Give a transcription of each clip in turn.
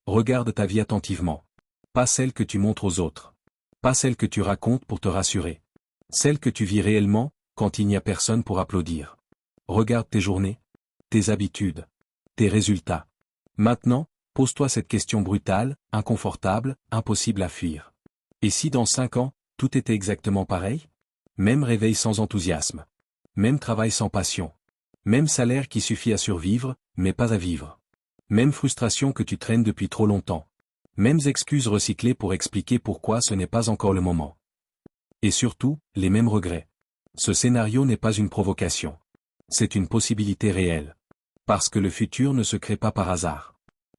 Regarde ta vie attentivement. Pas celle que tu montres aux autres. Pas celle que tu racontes pour te rassurer. Celle que tu vis réellement, quand il n'y a personne pour applaudir. Regarde tes journées, tes habitudes, tes résultats. Maintenant, pose-toi cette question brutale, inconfortable, impossible à fuir. Et si dans 5 ans, tout était exactement pareil? Même réveil sans enthousiasme. Même travail sans passion. Même salaire qui suffit à survivre, mais pas à vivre. Même frustration que tu traînes depuis trop longtemps. Mêmes excuses recyclées pour expliquer pourquoi ce n'est pas encore le moment. Et surtout, les mêmes regrets. Ce scénario n'est pas une provocation. C'est une possibilité réelle. Parce que le futur ne se crée pas par hasard.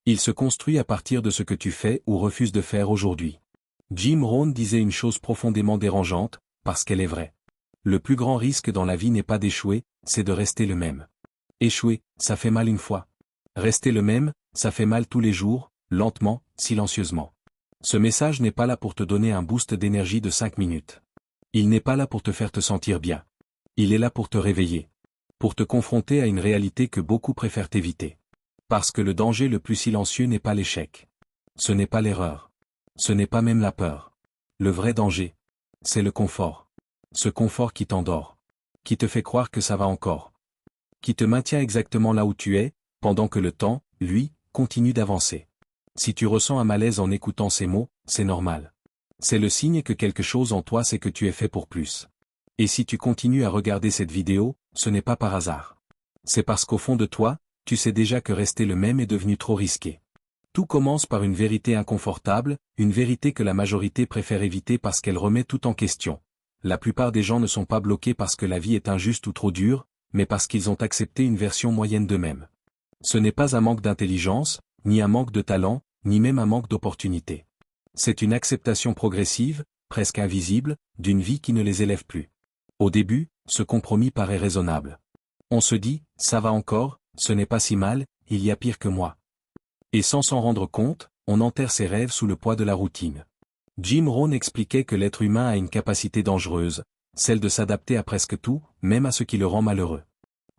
Il se construit à partir de ce que tu fais ou refuses de faire aujourd'hui. Jim Rohn disait une chose profondément dérangeante, parce qu'elle est vraie. Le plus grand risque dans la vie n'est pas d'échouer, c'est de rester le même. Échouer, ça fait mal une fois. Rester le même, ça fait mal tous les jours, lentement, silencieusement. Ce message n'est pas là pour te donner un boost d'énergie de 5 minutes. Il n'est pas là pour te faire te sentir bien. Il est là pour te réveiller. Pour te confronter à une réalité que beaucoup préfèrent éviter. Parce que le danger le plus silencieux n'est pas l'échec. Ce n'est pas l'erreur. Ce n'est pas même la peur. Le vrai danger, c'est le confort. Ce confort qui t'endort. Qui te fait croire que ça va encore. Qui te maintient exactement là où tu es, pendant que le temps, lui, continue d'avancer. Si tu ressens un malaise en écoutant ces mots, c'est normal. C'est le signe que quelque chose en toi sait que tu es fait pour plus. Et si tu continues à regarder cette vidéo, ce n'est pas par hasard. C'est parce qu'au fond de toi, tu sais déjà que rester le même est devenu trop risqué. Tout commence par une vérité inconfortable, une vérité que la majorité préfère éviter parce qu'elle remet tout en question. La plupart des gens ne sont pas bloqués parce que la vie est injuste ou trop dure, mais parce qu'ils ont accepté une version moyenne d'eux-mêmes. Ce n'est pas un manque d'intelligence, ni un manque de talent, ni même un manque d'opportunité. C'est une acceptation progressive, presque invisible, d'une vie qui ne les élève plus. Au début, ce compromis paraît raisonnable. On se dit, ça va encore, ce n'est pas si mal, il y a pire que moi. Et sans s'en rendre compte, on enterre ses rêves sous le poids de la routine. Jim Rohn expliquait que l'être humain a une capacité dangereuse, celle de s'adapter à presque tout, même à ce qui le rend malheureux.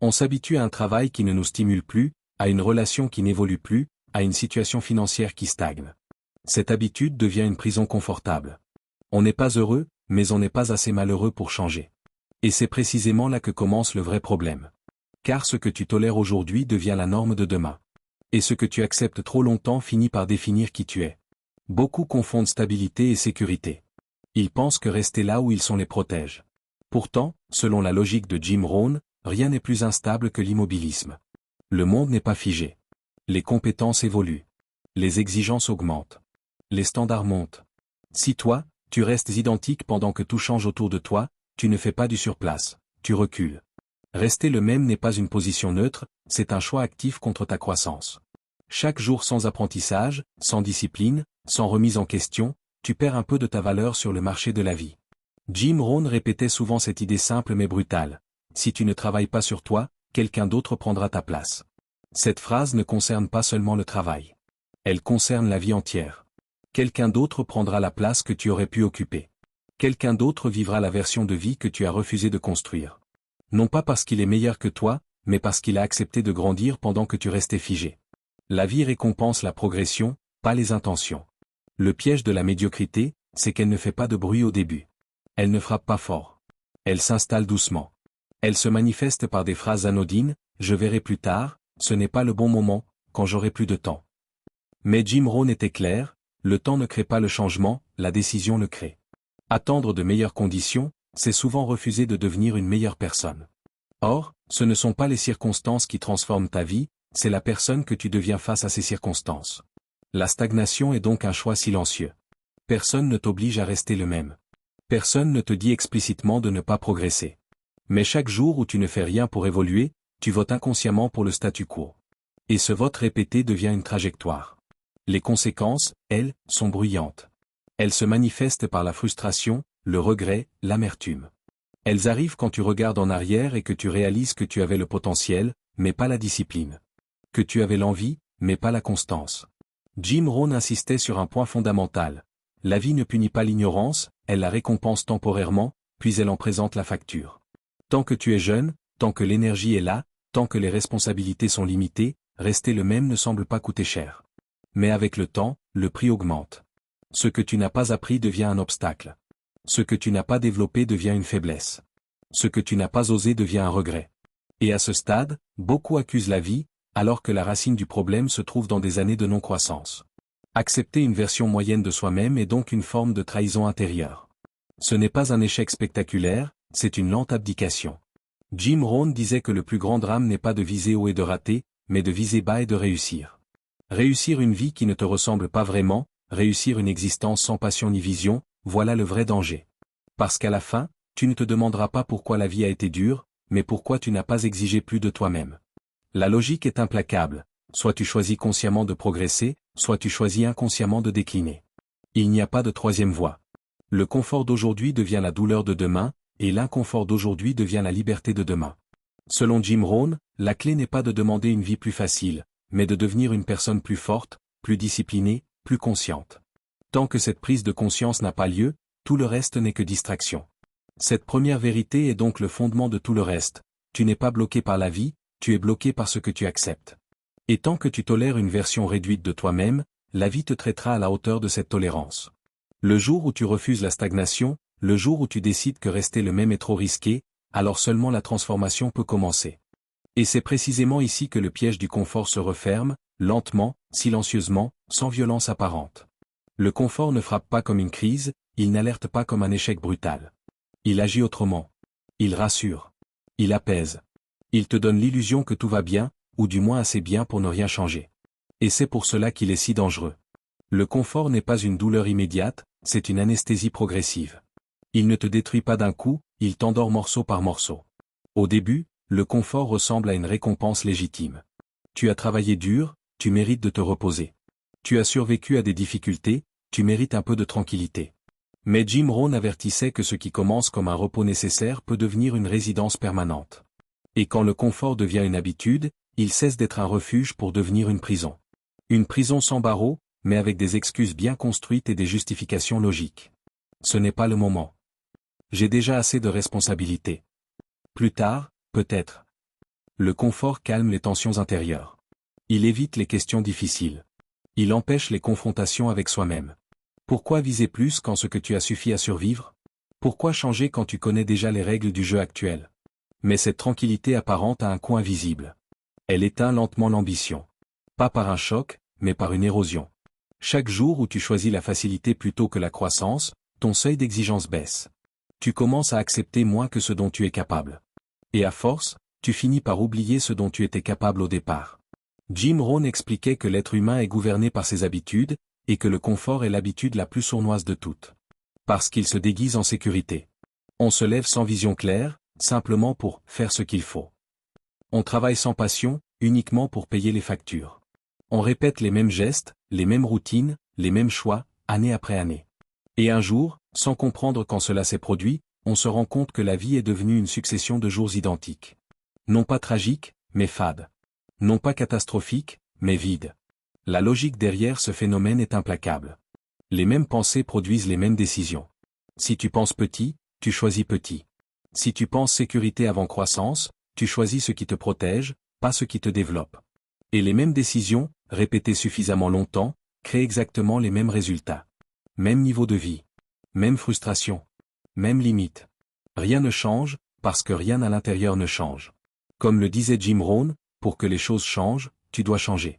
On s'habitue à un travail qui ne nous stimule plus, à une relation qui n'évolue plus, à une situation financière qui stagne. Cette habitude devient une prison confortable. On n'est pas heureux, mais on n'est pas assez malheureux pour changer. Et c'est précisément là que commence le vrai problème. Car ce que tu tolères aujourd'hui devient la norme de demain. Et ce que tu acceptes trop longtemps finit par définir qui tu es. Beaucoup confondent stabilité et sécurité. Ils pensent que rester là où ils sont les protège. Pourtant, selon la logique de Jim Rohn, rien n'est plus instable que l'immobilisme. Le monde n'est pas figé. Les compétences évoluent. Les exigences augmentent. Les standards montent. Si toi, tu restes identique pendant que tout change autour de toi, tu ne fais pas du surplace, tu recules. Rester le même n'est pas une position neutre, c'est un choix actif contre ta croissance. Chaque jour sans apprentissage, sans discipline, sans remise en question, tu perds un peu de ta valeur sur le marché de la vie. Jim Rohn répétait souvent cette idée simple mais brutale. Si tu ne travailles pas sur toi, quelqu'un d'autre prendra ta place. Cette phrase ne concerne pas seulement le travail. Elle concerne la vie entière. Quelqu'un d'autre prendra la place que tu aurais pu occuper. Quelqu'un d'autre vivra la version de vie que tu as refusé de construire. Non pas parce qu'il est meilleur que toi, mais parce qu'il a accepté de grandir pendant que tu restais figé. La vie récompense la progression, pas les intentions. Le piège de la médiocrité, c'est qu'elle ne fait pas de bruit au début. Elle ne frappe pas fort. Elle s'installe doucement. Elle se manifeste par des phrases anodines, je verrai plus tard, ce n'est pas le bon moment, quand j'aurai plus de temps. Mais Jim Rohn était clair, le temps ne crée pas le changement, la décision le crée. Attendre de meilleures conditions, c'est souvent refuser de devenir une meilleure personne. Or, ce ne sont pas les circonstances qui transforment ta vie, c'est la personne que tu deviens face à ces circonstances. La stagnation est donc un choix silencieux. Personne ne t'oblige à rester le même. Personne ne te dit explicitement de ne pas progresser. Mais chaque jour où tu ne fais rien pour évoluer, tu votes inconsciemment pour le statu quo. Et ce vote répété devient une trajectoire. Les conséquences, elles, sont bruyantes. Elles se manifestent par la frustration, le regret, l'amertume. Elles arrivent quand tu regardes en arrière et que tu réalises que tu avais le potentiel, mais pas la discipline. Que tu avais l'envie, mais pas la constance. Jim Rohn insistait sur un point fondamental. La vie ne punit pas l'ignorance, elle la récompense temporairement, puis elle en présente la facture. Tant que tu es jeune, tant que l'énergie est là, tant que les responsabilités sont limitées, rester le même ne semble pas coûter cher. Mais avec le temps, le prix augmente. Ce que tu n'as pas appris devient un obstacle. Ce que tu n'as pas développé devient une faiblesse. Ce que tu n'as pas osé devient un regret. Et à ce stade, beaucoup accusent la vie, alors que la racine du problème se trouve dans des années de non-croissance. Accepter une version moyenne de soi-même est donc une forme de trahison intérieure. Ce n'est pas un échec spectaculaire, c'est une lente abdication. Jim Rohn disait que le plus grand drame n'est pas de viser haut et de rater, mais de viser bas et de réussir. Réussir une vie qui ne te ressemble pas vraiment, réussir une existence sans passion ni vision, voilà le vrai danger. Parce qu'à la fin, tu ne te demanderas pas pourquoi la vie a été dure, mais pourquoi tu n'as pas exigé plus de toi-même. La logique est implacable, soit tu choisis consciemment de progresser, soit tu choisis inconsciemment de décliner. Il n'y a pas de troisième voie. Le confort d'aujourd'hui devient la douleur de demain, et l'inconfort d'aujourd'hui devient la liberté de demain. Selon Jim Rohn, la clé n'est pas de demander une vie plus facile, mais de devenir une personne plus forte, plus disciplinée, plus consciente. Tant que cette prise de conscience n'a pas lieu, tout le reste n'est que distraction. Cette première vérité est donc le fondement de tout le reste. Tu n'es pas bloqué par la vie, tu es bloqué par ce que tu acceptes. Et tant que tu tolères une version réduite de toi-même, la vie te traitera à la hauteur de cette tolérance. Le jour où tu refuses la stagnation, le jour où tu décides que rester le même est trop risqué, alors seulement la transformation peut commencer. Et c'est précisément ici que le piège du confort se referme, lentement, silencieusement, sans violence apparente. Le confort ne frappe pas comme une crise, il n'alerte pas comme un échec brutal. Il agit autrement. Il rassure. Il apaise. Il te donne l'illusion que tout va bien, ou du moins assez bien pour ne rien changer. Et c'est pour cela qu'il est si dangereux. Le confort n'est pas une douleur immédiate, c'est une anesthésie progressive. Il ne te détruit pas d'un coup, il t'endort morceau par morceau. Au début, le confort ressemble à une récompense légitime. Tu as travaillé dur, tu mérites de te reposer. Tu as survécu à des difficultés, tu mérites un peu de tranquillité. Mais Jim Rohn avertissait que ce qui commence comme un repos nécessaire peut devenir une résidence permanente. Et quand le confort devient une habitude, il cesse d'être un refuge pour devenir une prison. Une prison sans barreaux, mais avec des excuses bien construites et des justifications logiques. Ce n'est pas le moment. J'ai déjà assez de responsabilités. Plus tard, peut-être. Le confort calme les tensions intérieures. Il évite les questions difficiles. Il empêche les confrontations avec soi-même. Pourquoi viser plus quand ce que tu as suffit à survivre? Pourquoi changer quand tu connais déjà les règles du jeu actuel? Mais cette tranquillité apparente a un coût invisible. Elle éteint lentement l'ambition. Pas par un choc, mais par une érosion. Chaque jour où tu choisis la facilité plutôt que la croissance, ton seuil d'exigence baisse. Tu commences à accepter moins que ce dont tu es capable. Et à force, tu finis par oublier ce dont tu étais capable au départ. Jim Rohn expliquait que l'être humain est gouverné par ses habitudes, et que le confort est l'habitude la plus sournoise de toutes. Parce qu'il se déguise en sécurité. On se lève sans vision claire, simplement pour faire ce qu'il faut. On travaille sans passion, uniquement pour payer les factures. On répète les mêmes gestes, les mêmes routines, les mêmes choix, année après année. Et un jour, sans comprendre quand cela s'est produit, on se rend compte que la vie est devenue une succession de jours identiques. Non pas tragiques, mais fades. Non pas catastrophiques, mais vides. La logique derrière ce phénomène est implacable. Les mêmes pensées produisent les mêmes décisions. Si tu penses petit, tu choisis petit. Si tu penses sécurité avant croissance, tu choisis ce qui te protège, pas ce qui te développe. Et les mêmes décisions, répétées suffisamment longtemps, créent exactement les mêmes résultats. Même niveau de vie. Même frustration. Même limite. Rien ne change, parce que rien à l'intérieur ne change. Comme le disait Jim Rohn, pour que les choses changent, tu dois changer.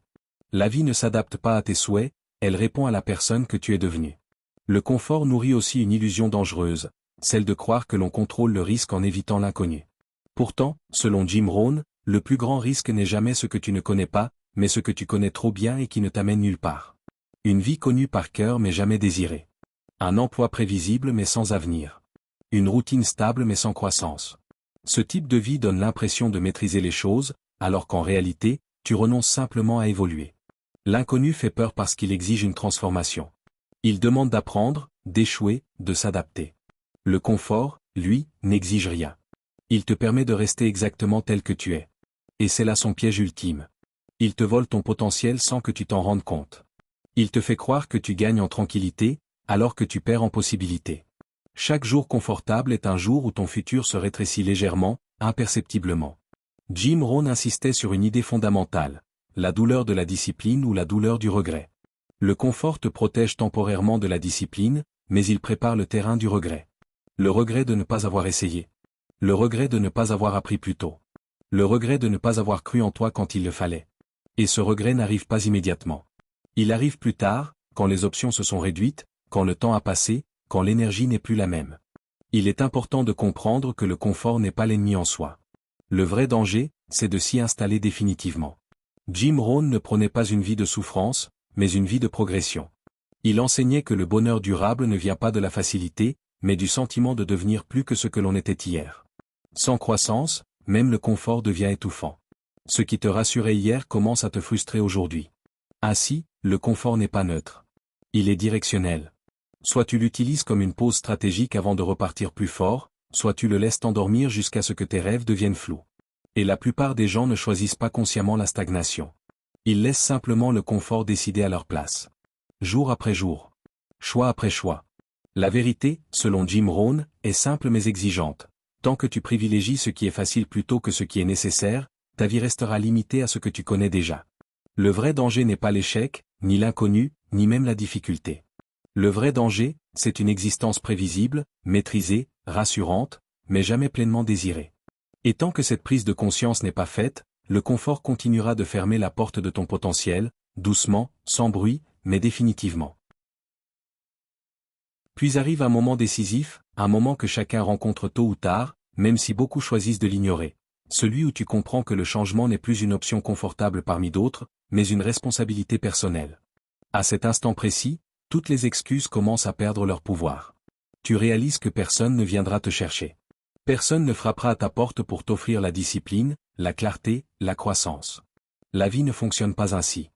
La vie ne s'adapte pas à tes souhaits, elle répond à la personne que tu es devenue. Le confort nourrit aussi une illusion dangereuse, celle de croire que l'on contrôle le risque en évitant l'inconnu. Pourtant, selon Jim Rohn, le plus grand risque n'est jamais ce que tu ne connais pas, mais ce que tu connais trop bien et qui ne t'amène nulle part. Une vie connue par cœur mais jamais désirée. Un emploi prévisible mais sans avenir. Une routine stable mais sans croissance. Ce type de vie donne l'impression de maîtriser les choses, alors qu'en réalité, tu renonces simplement à évoluer. L'inconnu fait peur parce qu'il exige une transformation. Il demande d'apprendre, d'échouer, de s'adapter. Le confort, lui, n'exige rien. Il te permet de rester exactement tel que tu es. Et c'est là son piège ultime. Il te vole ton potentiel sans que tu t'en rendes compte. Il te fait croire que tu gagnes en tranquillité, alors que tu perds en possibilité. Chaque jour confortable est un jour où ton futur se rétrécit légèrement, imperceptiblement. Jim Rohn insistait sur une idée fondamentale, la douleur de la discipline ou la douleur du regret. Le confort te protège temporairement de la discipline, mais il prépare le terrain du regret. Le regret de ne pas avoir essayé. Le regret de ne pas avoir appris plus tôt. Le regret de ne pas avoir cru en toi quand il le fallait. Et ce regret n'arrive pas immédiatement. Il arrive plus tard, quand les options se sont réduites, quand le temps a passé, quand l'énergie n'est plus la même. Il est important de comprendre que le confort n'est pas l'ennemi en soi. Le vrai danger, c'est de s'y installer définitivement. Jim Rohn ne prônait pas une vie de souffrance, mais une vie de progression. Il enseignait que le bonheur durable ne vient pas de la facilité, mais du sentiment de devenir plus que ce que l'on était hier. Sans croissance, même le confort devient étouffant. Ce qui te rassurait hier commence à te frustrer aujourd'hui. Ainsi, le confort n'est pas neutre. Il est directionnel. Soit tu l'utilises comme une pause stratégique avant de repartir plus fort, soit tu le laisses t'endormir jusqu'à ce que tes rêves deviennent flous. Et la plupart des gens ne choisissent pas consciemment la stagnation. Ils laissent simplement le confort décider à leur place. Jour après jour. Choix après choix. La vérité, selon Jim Rohn, est simple mais exigeante. Tant que tu privilégies ce qui est facile plutôt que ce qui est nécessaire, ta vie restera limitée à ce que tu connais déjà. Le vrai danger n'est pas l'échec, ni l'inconnu, ni même la difficulté. Le vrai danger, c'est une existence prévisible, maîtrisée, rassurante, mais jamais pleinement désirée. Et tant que cette prise de conscience n'est pas faite, le confort continuera de fermer la porte de ton potentiel, doucement, sans bruit, mais définitivement. Puis arrive un moment décisif, un moment que chacun rencontre tôt ou tard, même si beaucoup choisissent de l'ignorer. Celui où tu comprends que le changement n'est plus une option confortable parmi d'autres, mais une responsabilité personnelle. À cet instant précis, toutes les excuses commencent à perdre leur pouvoir. Tu réalises que personne ne viendra te chercher. Personne ne frappera à ta porte pour t'offrir la discipline, la clarté, la croissance. La vie ne fonctionne pas ainsi.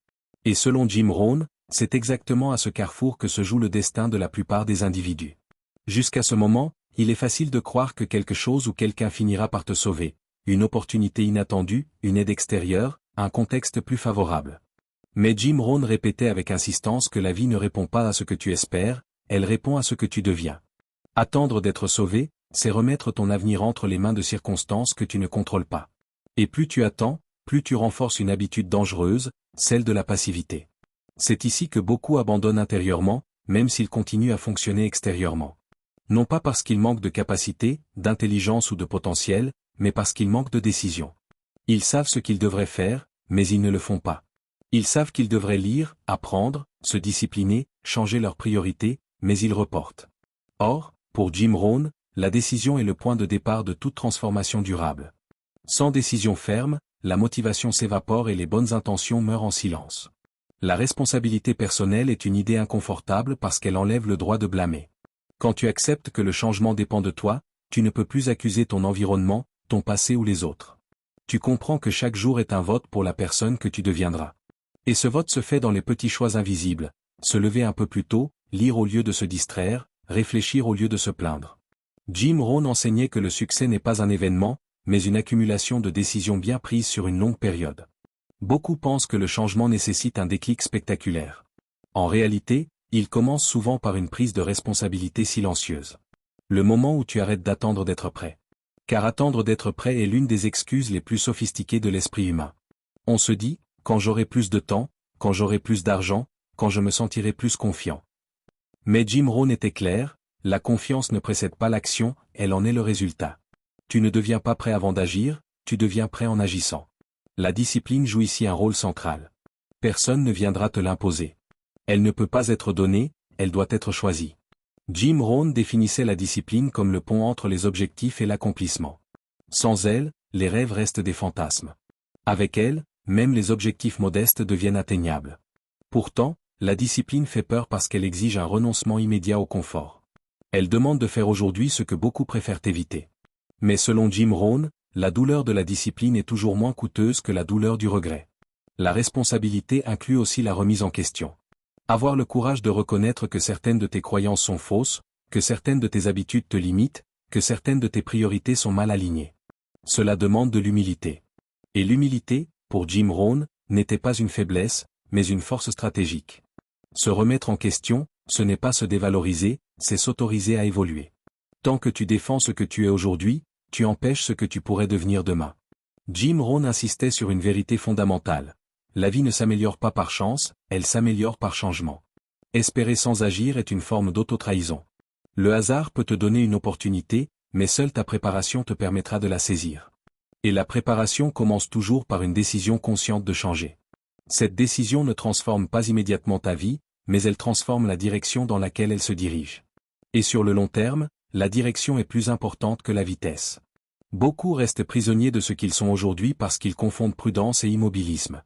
Et selon Jim Rohn, c'est exactement à ce carrefour que se joue le destin de la plupart des individus. Jusqu'à ce moment, il est facile de croire que quelque chose ou quelqu'un finira par te sauver. Une opportunité inattendue, une aide extérieure, un contexte plus favorable. Mais Jim Rohn répétait avec insistance que la vie ne répond pas à ce que tu espères, elle répond à ce que tu deviens. Attendre d'être sauvé, c'est remettre ton avenir entre les mains de circonstances que tu ne contrôles pas. Et plus tu attends, plus tu renforces une habitude dangereuse, celle de la passivité. C'est ici que beaucoup abandonnent intérieurement, même s'ils continuent à fonctionner extérieurement. Non pas parce qu'ils manquent de capacité, d'intelligence ou de potentiel, mais parce qu'ils manquent de décision. Ils savent ce qu'ils devraient faire, mais ils ne le font pas. Ils savent qu'ils devraient lire, apprendre, se discipliner, changer leurs priorités, mais ils reportent. Or, pour Jim Rohn, la décision est le point de départ de toute transformation durable. Sans décision ferme, la motivation s'évapore et les bonnes intentions meurent en silence. La responsabilité personnelle est une idée inconfortable parce qu'elle enlève le droit de blâmer. Quand tu acceptes que le changement dépend de toi, tu ne peux plus accuser ton environnement, ton passé ou les autres. Tu comprends que chaque jour est un vote pour la personne que tu deviendras. Et ce vote se fait dans les petits choix invisibles, se lever un peu plus tôt, lire au lieu de se distraire, réfléchir au lieu de se plaindre. Jim Rohn enseignait que le succès n'est pas un événement, mais une accumulation de décisions bien prises sur une longue période. Beaucoup pensent que le changement nécessite un déclic spectaculaire. En réalité, il commence souvent par une prise de responsabilité silencieuse. Le moment où tu arrêtes d'attendre d'être prêt. Car attendre d'être prêt est l'une des excuses les plus sophistiquées de l'esprit humain. On se dit, quand j'aurai plus de temps, quand j'aurai plus d'argent, quand je me sentirai plus confiant. Mais Jim Rohn était clair, la confiance ne précède pas l'action, elle en est le résultat. Tu ne deviens pas prêt avant d'agir, tu deviens prêt en agissant. La discipline joue ici un rôle central. Personne ne viendra te l'imposer. Elle ne peut pas être donnée, elle doit être choisie. Jim Rohn définissait la discipline comme le pont entre les objectifs et l'accomplissement. Sans elle, les rêves restent des fantasmes. Avec elle, même les objectifs modestes deviennent atteignables. Pourtant, la discipline fait peur parce qu'elle exige un renoncement immédiat au confort. Elle demande de faire aujourd'hui ce que beaucoup préfèrent éviter. Mais selon Jim Rohn, la douleur de la discipline est toujours moins coûteuse que la douleur du regret. La responsabilité inclut aussi la remise en question. Avoir le courage de reconnaître que certaines de tes croyances sont fausses, que certaines de tes habitudes te limitent, que certaines de tes priorités sont mal alignées. Cela demande de l'humilité. Et l'humilité, pour Jim Rohn, n'était pas une faiblesse, mais une force stratégique. Se remettre en question, ce n'est pas se dévaloriser, c'est s'autoriser à évoluer. Tant que tu défends ce que tu es aujourd'hui, tu empêches ce que tu pourrais devenir demain. Jim Rohn insistait sur une vérité fondamentale. la vie ne s'améliore pas par chance, elle s'améliore par changement. Espérer sans agir est une forme d'auto-trahison. Le hasard peut te donner une opportunité, mais seule ta préparation te permettra de la saisir. Et la préparation commence toujours par une décision consciente de changer. Cette décision ne transforme pas immédiatement ta vie, mais elle transforme la direction dans laquelle elle se dirige. Et sur le long terme, la direction est plus importante que la vitesse. Beaucoup restent prisonniers de ce qu'ils sont aujourd'hui parce qu'ils confondent prudence et immobilisme.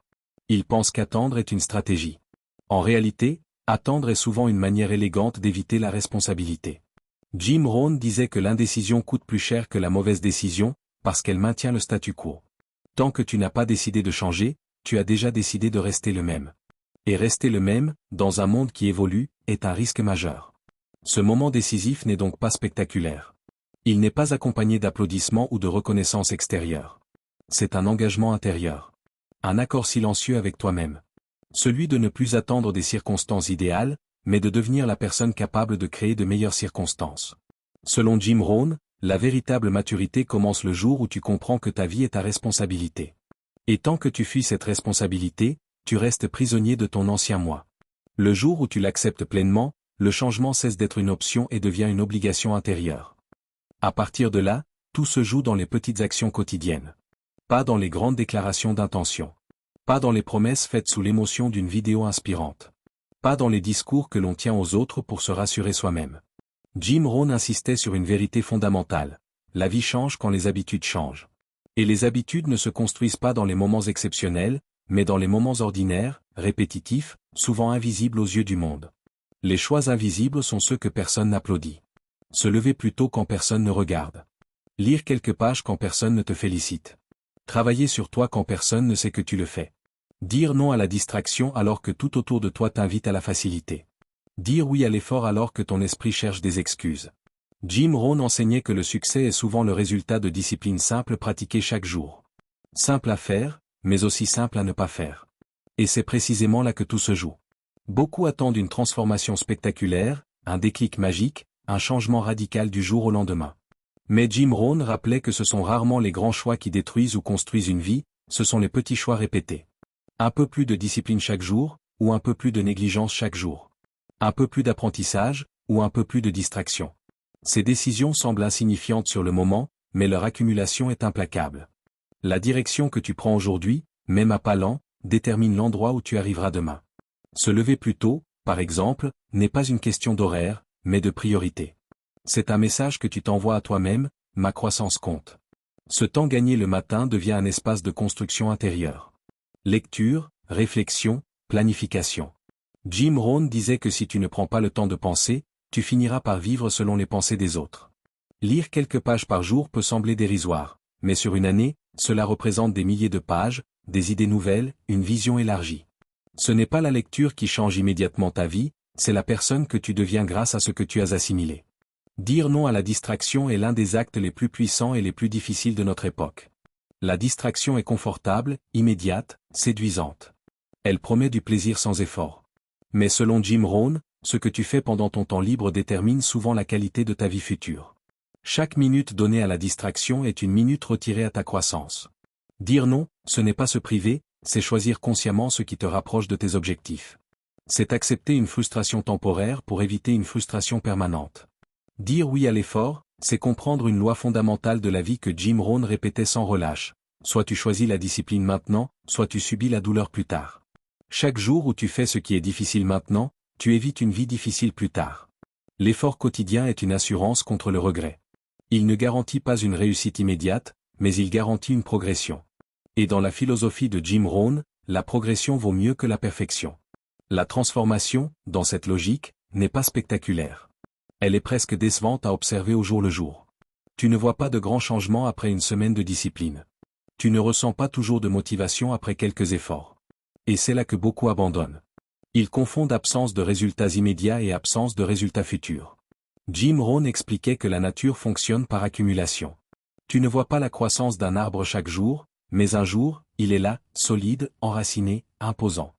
Ils pensent qu'attendre est une stratégie. En réalité, attendre est souvent une manière élégante d'éviter la responsabilité. Jim Rohn disait que l'indécision coûte plus cher que la mauvaise décision, parce qu'elle maintient le statu quo. Tant que tu n'as pas décidé de changer, tu as déjà décidé de rester le même. Et rester le même, dans un monde qui évolue, est un risque majeur. Ce moment décisif n'est donc pas spectaculaire. Il n'est pas accompagné d'applaudissements ou de reconnaissance extérieure. C'est un engagement intérieur. Un accord silencieux avec toi-même. Celui de ne plus attendre des circonstances idéales, mais de devenir la personne capable de créer de meilleures circonstances. Selon Jim Rohn, la véritable maturité commence le jour où tu comprends que ta vie est ta responsabilité. Et tant que tu fuis cette responsabilité, tu restes prisonnier de ton ancien moi. Le jour où tu l'acceptes pleinement, le changement cesse d'être une option et devient une obligation intérieure. À partir de là, tout se joue dans les petites actions quotidiennes. Pas dans les grandes déclarations d'intention. Pas dans les promesses faites sous l'émotion d'une vidéo inspirante. Pas dans les discours que l'on tient aux autres pour se rassurer soi-même. Jim Rohn insistait sur une vérité fondamentale. La vie change quand les habitudes changent. Et les habitudes ne se construisent pas dans les moments exceptionnels, mais dans les moments ordinaires, répétitifs, souvent invisibles aux yeux du monde. Les choix invisibles sont ceux que personne n'applaudit. Se lever plus tôt quand personne ne regarde. Lire quelques pages quand personne ne te félicite. Travailler sur toi quand personne ne sait que tu le fais. Dire non à la distraction alors que tout autour de toi t'invite à la facilité. Dire oui à l'effort alors que ton esprit cherche des excuses. Jim Rohn enseignait que le succès est souvent le résultat de disciplines simples pratiquées chaque jour. Simple à faire, mais aussi simple à ne pas faire. Et c'est précisément là que tout se joue. Beaucoup attendent une transformation spectaculaire, un déclic magique, un changement radical du jour au lendemain. Mais Jim Rohn rappelait que ce sont rarement les grands choix qui détruisent ou construisent une vie, ce sont les petits choix répétés. Un peu plus de discipline chaque jour, ou un peu plus de négligence chaque jour. Un peu plus d'apprentissage, ou un peu plus de distraction. Ces décisions semblent insignifiantes sur le moment, mais leur accumulation est implacable. La direction que tu prends aujourd'hui, même à pas lents, détermine l'endroit où tu arriveras demain. Se lever plus tôt, par exemple, n'est pas une question d'horaire, mais de priorité. C'est un message que tu t'envoies à toi-même, ma croissance compte. Ce temps gagné le matin devient un espace de construction intérieure. Lecture, réflexion, planification. Jim Rohn disait que si tu ne prends pas le temps de penser, tu finiras par vivre selon les pensées des autres. Lire quelques pages par jour peut sembler dérisoire, mais sur une année, cela représente des milliers de pages, des idées nouvelles, une vision élargie. Ce n'est pas la lecture qui change immédiatement ta vie, c'est la personne que tu deviens grâce à ce que tu as assimilé. Dire non à la distraction est l'un des actes les plus puissants et les plus difficiles de notre époque. La distraction est confortable, immédiate, séduisante. Elle promet du plaisir sans effort. Mais selon Jim Rohn, ce que tu fais pendant ton temps libre détermine souvent la qualité de ta vie future. Chaque minute donnée à la distraction est une minute retirée à ta croissance. Dire non, ce n'est pas se priver, c'est choisir consciemment ce qui te rapproche de tes objectifs. C'est accepter une frustration temporaire pour éviter une frustration permanente. Dire oui à l'effort, c'est comprendre une loi fondamentale de la vie que Jim Rohn répétait sans relâche. Soit tu choisis la discipline maintenant, soit tu subis la douleur plus tard. Chaque jour où tu fais ce qui est difficile maintenant, tu évites une vie difficile plus tard. L'effort quotidien est une assurance contre le regret. Il ne garantit pas une réussite immédiate, mais il garantit une progression. Et dans la philosophie de Jim Rohn, la progression vaut mieux que la perfection. La transformation, dans cette logique, n'est pas spectaculaire. Elle est presque décevante à observer au jour le jour. Tu ne vois pas de grands changements après une semaine de discipline. Tu ne ressens pas toujours de motivation après quelques efforts. Et c'est là que beaucoup abandonnent. Ils confondent absence de résultats immédiats et absence de résultats futurs. Jim Rohn expliquait que la nature fonctionne par accumulation. Tu ne vois pas la croissance d'un arbre chaque jour, mais un jour, il est là, solide, enraciné, imposant.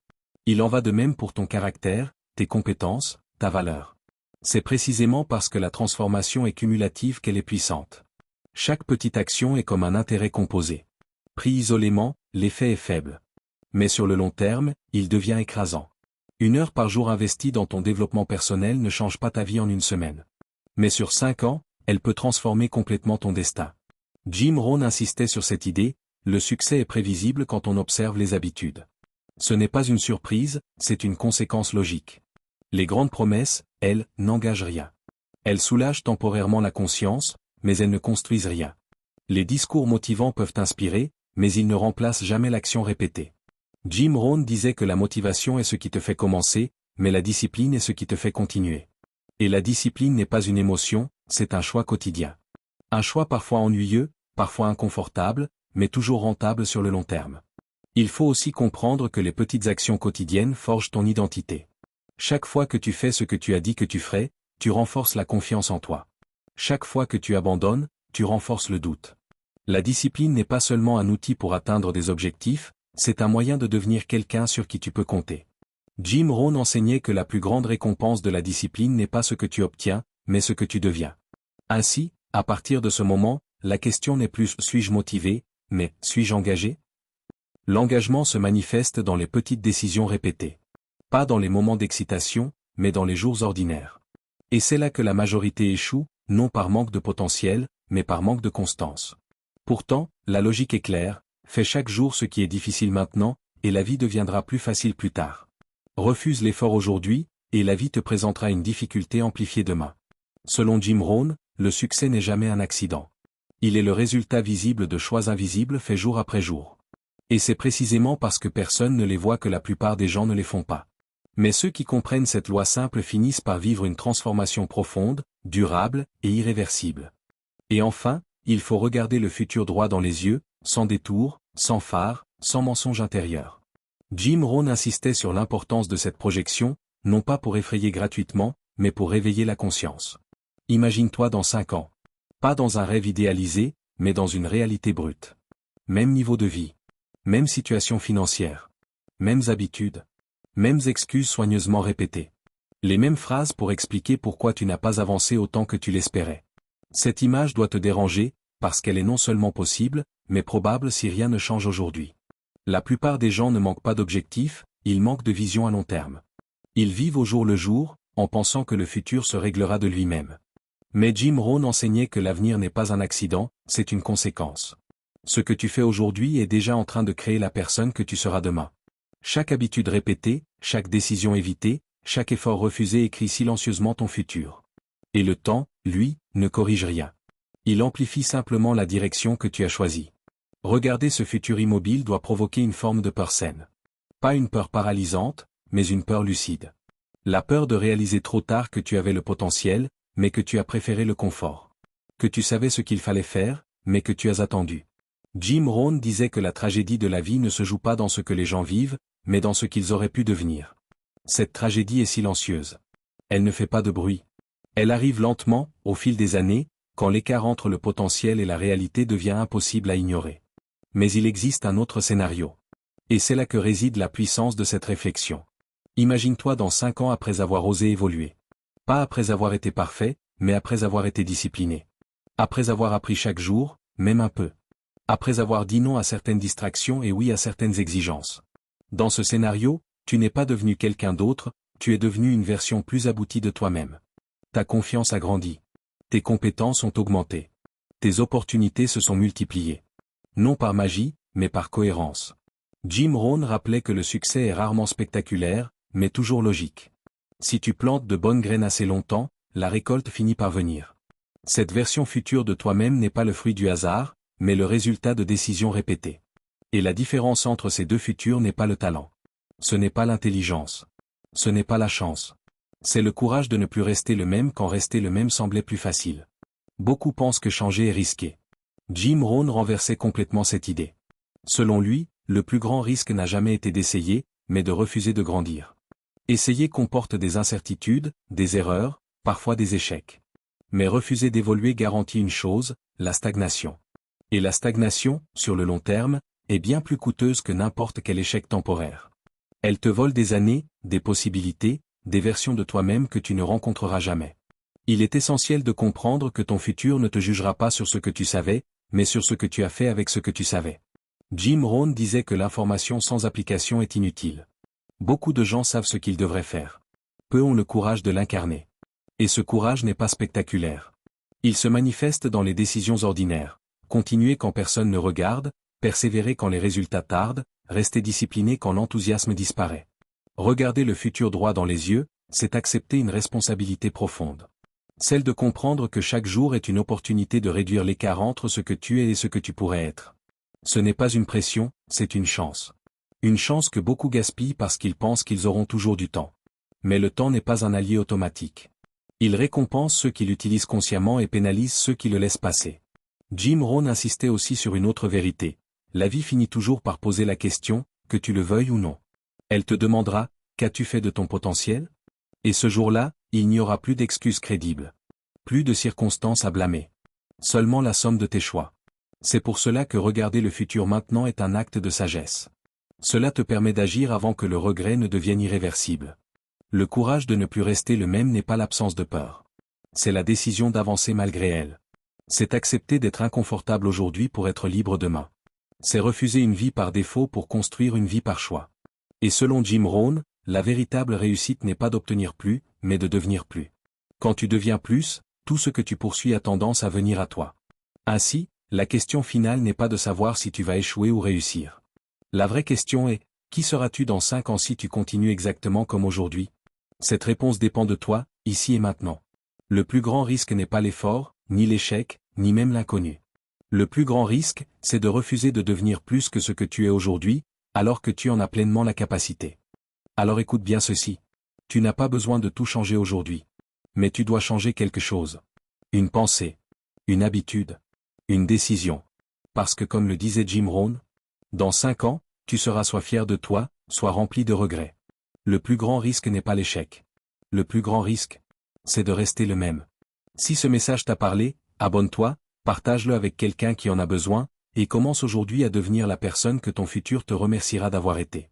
Il en va de même pour ton caractère, tes compétences, ta valeur. C'est précisément parce que la transformation est cumulative qu'elle est puissante. Chaque petite action est comme un intérêt composé. Pris isolément, l'effet est faible. Mais sur le long terme, il devient écrasant. 1 heure par jour investie dans ton développement personnel ne change pas ta vie en une semaine. Mais sur 5 ans, elle peut transformer complètement ton destin. Jim Rohn insistait sur cette idée, le succès est prévisible quand on observe les habitudes. Ce n'est pas une surprise, c'est une conséquence logique. Les grandes promesses, elles, n'engagent rien. Elles soulagent temporairement la conscience, mais elles ne construisent rien. Les discours motivants peuvent inspirer, mais ils ne remplacent jamais l'action répétée. Jim Rohn disait que la motivation est ce qui te fait commencer, mais la discipline est ce qui te fait continuer. Et la discipline n'est pas une émotion, c'est un choix quotidien. Un choix parfois ennuyeux, parfois inconfortable, mais toujours rentable sur le long terme. Il faut aussi comprendre que les petites actions quotidiennes forgent ton identité. Chaque fois que tu fais ce que tu as dit que tu ferais, tu renforces la confiance en toi. Chaque fois que tu abandonnes, tu renforces le doute. La discipline n'est pas seulement un outil pour atteindre des objectifs, c'est un moyen de devenir quelqu'un sur qui tu peux compter. Jim Rohn enseignait que la plus grande récompense de la discipline n'est pas ce que tu obtiens, mais ce que tu deviens. Ainsi, à partir de ce moment, la question n'est plus « suis-je motivé ?» mais « suis-je engagé ?» L'engagement se manifeste dans les petites décisions répétées. Pas dans les moments d'excitation, mais dans les jours ordinaires. Et c'est là que la majorité échoue, non par manque de potentiel, mais par manque de constance. Pourtant, la logique est claire, fais chaque jour ce qui est difficile maintenant, et la vie deviendra plus facile plus tard. Refuse l'effort aujourd'hui, et la vie te présentera une difficulté amplifiée demain. Selon Jim Rohn, le succès n'est jamais un accident. Il est le résultat visible de choix invisibles faits jour après jour. Et c'est précisément parce que personne ne les voit que la plupart des gens ne les font pas. Mais ceux qui comprennent cette loi simple finissent par vivre une transformation profonde, durable et irréversible. Et enfin, il faut regarder le futur droit dans les yeux, sans détour, sans phare, sans mensonge intérieur. Jim Rohn insistait sur l'importance de cette projection, non pas pour effrayer gratuitement, mais pour réveiller la conscience. Imagine-toi dans 5 ans. Pas dans un rêve idéalisé, mais dans une réalité brute. Même niveau de vie. Même situation financière. Mêmes habitudes. Mêmes excuses soigneusement répétées. Les mêmes phrases pour expliquer pourquoi tu n'as pas avancé autant que tu l'espérais. Cette image doit te déranger, parce qu'elle est non seulement possible, mais probable si rien ne change aujourd'hui. La plupart des gens ne manquent pas d'objectifs, ils manquent de vision à long terme. Ils vivent au jour le jour, en pensant que le futur se réglera de lui-même. Mais Jim Rohn enseignait que l'avenir n'est pas un accident, c'est une conséquence. Ce que tu fais aujourd'hui est déjà en train de créer la personne que tu seras demain. Chaque habitude répétée, chaque décision évitée, chaque effort refusé écrit silencieusement ton futur. Et le temps, lui, ne corrige rien. Il amplifie simplement la direction que tu as choisie. Regarder ce futur immobile doit provoquer une forme de peur saine. Pas une peur paralysante, mais une peur lucide. La peur de réaliser trop tard que tu avais le potentiel, mais que tu as préféré le confort. Que tu savais ce qu'il fallait faire, mais que tu as attendu. Jim Rohn disait que la tragédie de la vie ne se joue pas dans ce que les gens vivent, mais dans ce qu'ils auraient pu devenir. Cette tragédie est silencieuse. Elle ne fait pas de bruit. Elle arrive lentement, au fil des années, quand l'écart entre le potentiel et la réalité devient impossible à ignorer. Mais il existe un autre scénario. Et c'est là que réside la puissance de cette réflexion. Imagine-toi dans 5 ans après avoir osé évoluer. Pas après avoir été parfait, mais après avoir été discipliné. Après avoir appris chaque jour, même un peu. Après avoir dit non à certaines distractions et oui à certaines exigences. Dans ce scénario, tu n'es pas devenu quelqu'un d'autre, tu es devenu une version plus aboutie de toi-même. Ta confiance a grandi. Tes compétences ont augmenté. Tes opportunités se sont multipliées. Non par magie, mais par cohérence. Jim Rohn rappelait que le succès est rarement spectaculaire, mais toujours logique. Si tu plantes de bonnes graines assez longtemps, la récolte finit par venir. Cette version future de toi-même n'est pas le fruit du hasard, mais le résultat de décisions répétées. Et la différence entre ces deux futurs n'est pas le talent. Ce n'est pas l'intelligence. Ce n'est pas la chance. C'est le courage de ne plus rester le même quand rester le même semblait plus facile. Beaucoup pensent que changer est risqué. Jim Rohn renversait complètement cette idée. Selon lui, le plus grand risque n'a jamais été d'essayer, mais de refuser de grandir. Essayer comporte des incertitudes, des erreurs, parfois des échecs. Mais refuser d'évoluer garantit une chose, la stagnation. Et la stagnation, sur le long terme, est bien plus coûteuse que n'importe quel échec temporaire. Elle te vole des années, des possibilités, des versions de toi-même que tu ne rencontreras jamais. Il est essentiel de comprendre que ton futur ne te jugera pas sur ce que tu savais, mais sur ce que tu as fait avec ce que tu savais. Jim Rohn disait que l'information sans application est inutile. Beaucoup de gens savent ce qu'ils devraient faire. Peu ont le courage de l'incarner. Et ce courage n'est pas spectaculaire. Il se manifeste dans les décisions ordinaires. Continuer quand personne ne regarde, persévérer quand les résultats tardent, rester discipliné quand l'enthousiasme disparaît. Regarder le futur droit dans les yeux, c'est accepter une responsabilité profonde. Celle de comprendre que chaque jour est une opportunité de réduire l'écart entre ce que tu es et ce que tu pourrais être. Ce n'est pas une pression, c'est une chance. Une chance que beaucoup gaspillent parce qu'ils pensent qu'ils auront toujours du temps. Mais le temps n'est pas un allié automatique. Il récompense ceux qui l'utilisent consciemment et pénalise ceux qui le laissent passer. Jim Rohn insistait aussi sur une autre vérité. La vie finit toujours par poser la question, que tu le veuilles ou non. Elle te demandera, qu'as-tu fait de ton potentiel? Et ce jour-là, il n'y aura plus d'excuses crédibles. Plus de circonstances à blâmer. Seulement la somme de tes choix. C'est pour cela que regarder le futur maintenant est un acte de sagesse. Cela te permet d'agir avant que le regret ne devienne irréversible. Le courage de ne plus rester le même n'est pas l'absence de peur. C'est la décision d'avancer malgré elle. C'est accepter d'être inconfortable aujourd'hui pour être libre demain. C'est refuser une vie par défaut pour construire une vie par choix. Et selon Jim Rohn, la véritable réussite n'est pas d'obtenir plus, mais de devenir plus. Quand tu deviens plus, tout ce que tu poursuis a tendance à venir à toi. Ainsi, la question finale n'est pas de savoir si tu vas échouer ou réussir. La vraie question est, qui seras-tu dans 5 ans si tu continues exactement comme aujourd'hui? Cette réponse dépend de toi, ici et maintenant. Le plus grand risque n'est pas l'effort, ni l'échec, ni même l'inconnu. Le plus grand risque, c'est de refuser de devenir plus que ce que tu es aujourd'hui, alors que tu en as pleinement la capacité. Alors écoute bien ceci. Tu n'as pas besoin de tout changer aujourd'hui. Mais tu dois changer quelque chose. Une pensée. Une habitude. Une décision. Parce que comme le disait Jim Rohn, dans 5 ans, tu seras soit fier de toi, soit rempli de regrets. Le plus grand risque n'est pas l'échec. Le plus grand risque, c'est de rester le même. Si ce message t'a parlé, abonne-toi, partage-le avec quelqu'un qui en a besoin, et commence aujourd'hui à devenir la personne que ton futur te remerciera d'avoir été.